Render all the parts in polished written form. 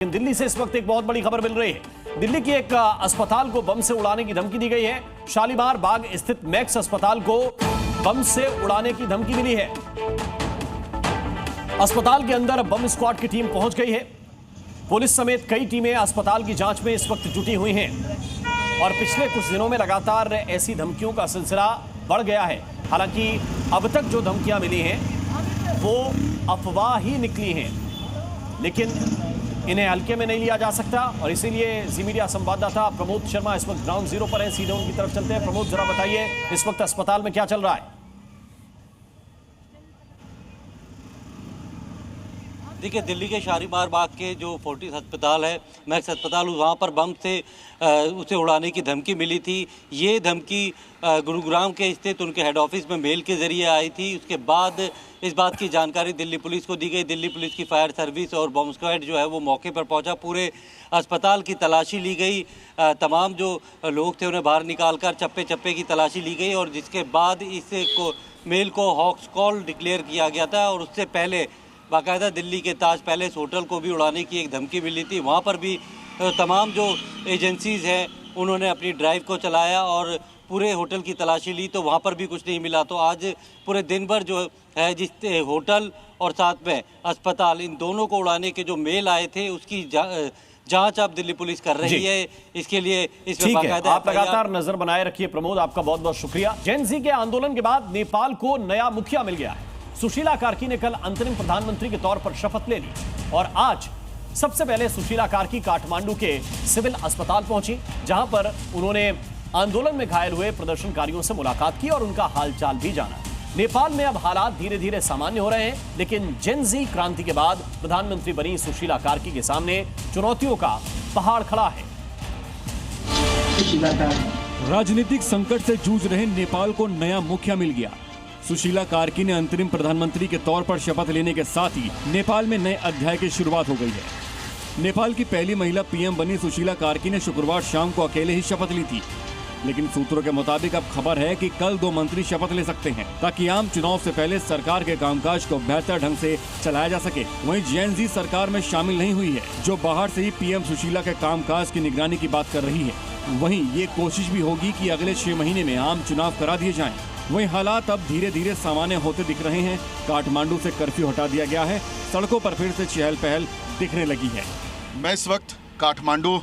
दिल्ली से इस वक्त एक बहुत बड़ी खबर मिल रही है। दिल्ली की एक अस्पताल को बम से उड़ाने की धमकी दी गई है। शालीमार बाग स्थित मैक्स अस्पताल को बम से उड़ाने की धमकी मिली है। अस्पताल के अंदर बम स्क्वाड की टीम पहुंच गई है। पुलिस समेत कई टीमें अस्पताल की जांच में इस वक्त जुटी हुई हैं और पिछले कुछ दिनों में लगातार ऐसी धमकियों का सिलसिला बढ़ गया है। हालांकि अब तक जो धमकियां मिली हैं वो अफवाह ही निकली हैं, लेकिन इन्हें हल्के में नहीं लिया जा सकता और इसीलिए जी मीडिया संवाददाता प्रमोद शर्मा इस वक्त ग्राउंड जीरो पर है। सीधे उनकी तरफ चलते हैं। प्रमोद, जरा बताइए इस वक्त अस्पताल में क्या चल रहा है? देखिए, दिल्ली के शालीमार बाग के जो फोर्टिस अस्पताल है, मैक्स अस्पताल, वहाँ पर बम से उसे उड़ाने की धमकी मिली थी। ये धमकी गुरुग्राम के स्थित उनके हेड ऑफिस में मेल के ज़रिए आई थी। उसके बाद इस बात की जानकारी दिल्ली पुलिस को दी गई। दिल्ली पुलिस की फायर सर्विस और बम स्क्वाड जो है वो मौके पर पहुंचा। पूरे अस्पताल की तलाशी ली गई। तमाम जो लोग थे उन्हें बाहर निकालकर चप्पे चप्पे की तलाशी ली गई और जिसके बाद इस मेल को हॉक्स कॉल डिक्लेयर किया गया था। और उससे पहले बाकायदा दिल्ली के ताज पैलेस होटल को भी उड़ाने की एक धमकी मिली थी। वहाँ पर भी तमाम जो एजेंसीज़ हैं उन्होंने अपनी ड्राइव को चलाया और पूरे होटल की तलाशी ली, तो वहाँ पर भी कुछ नहीं मिला। तो आज पूरे दिन भर जो है जिस होटल और साथ में अस्पताल, इन दोनों को उड़ाने के जो मेल आए थे उसकी जांच अब दिल्ली पुलिस कर रही है। इसके लिए इसमें बाकायदा आप लगातार नजर बनाए रखिए। प्रमोद, आपका बहुत बहुत शुक्रिया। जेन ज़ी के आंदोलन के बाद नेपाल को नया मुखिया मिल गया है। सुशीला कार्की ने कल अंतरिम प्रधानमंत्री के तौर पर शपथ ले ली और आज सबसे पहले सुशीला कार्की काठमांडू के सिविल अस्पताल पहुंची, जहां पर उन्होंने आंदोलन में घायल हुए प्रदर्शनकारियों से मुलाकात की और उनका हालचाल भी जाना। नेपाल में अब हालात धीरे धीरे सामान्य हो रहे हैं, लेकिन जेन ज़ी क्रांति के बाद प्रधानमंत्री बनी सुशीला कार्की के सामने चुनौतियों का पहाड़ खड़ा है। राजनीतिक संकट से जूझ रहे नेपाल को नया मुखिया मिल गया। सुशीला कार्की ने अंतरिम प्रधानमंत्री के तौर पर शपथ लेने के साथ ही नेपाल में नए अध्याय की शुरुआत हो गई है। नेपाल की पहली महिला पीएम बनी सुशीला कार्की ने शुक्रवार शाम को अकेले ही शपथ ली थी, लेकिन सूत्रों के मुताबिक अब खबर है कि कल 2 मंत्री शपथ ले सकते हैं ताकि आम चुनाव से पहले सरकार के कामकाज को बेहतर ढंग से चलाया जा सके। वहीं जेन ज़ी सरकार में शामिल नहीं हुई है, जो बाहर से ही पीएम सुशीला के कामकाज की निगरानी की बात कर रही है। वहीं ये कोशिश भी होगी कि अगले 6 महीने में आम चुनाव करा दिए जाएं। वहीं हालात अब धीरे धीरे सामान्य होते दिख रहे हैं। काठमांडू से कर्फ्यू हटा दिया गया है, सड़कों पर फिर से चहल पहल दिखने लगी है। मैं इस वक्त काठमांडू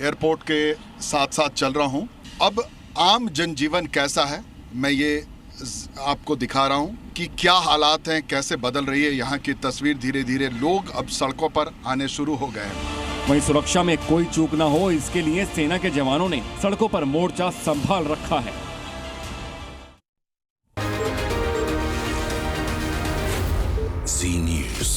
एयरपोर्ट के साथ साथ चल रहा हूं। अब आम जनजीवन कैसा है मैं ये आपको दिखा रहा हूं कि क्या हालात हैं, कैसे बदल रही है यहाँ की तस्वीर। धीरे धीरे लोग अब सड़कों पर आने शुरू हो गए हैं। वहीं सुरक्षा में कोई चूक न हो, इसके लिए सेना के जवानों ने सड़कों पर मोर्चा संभाल रखा है। Zee News.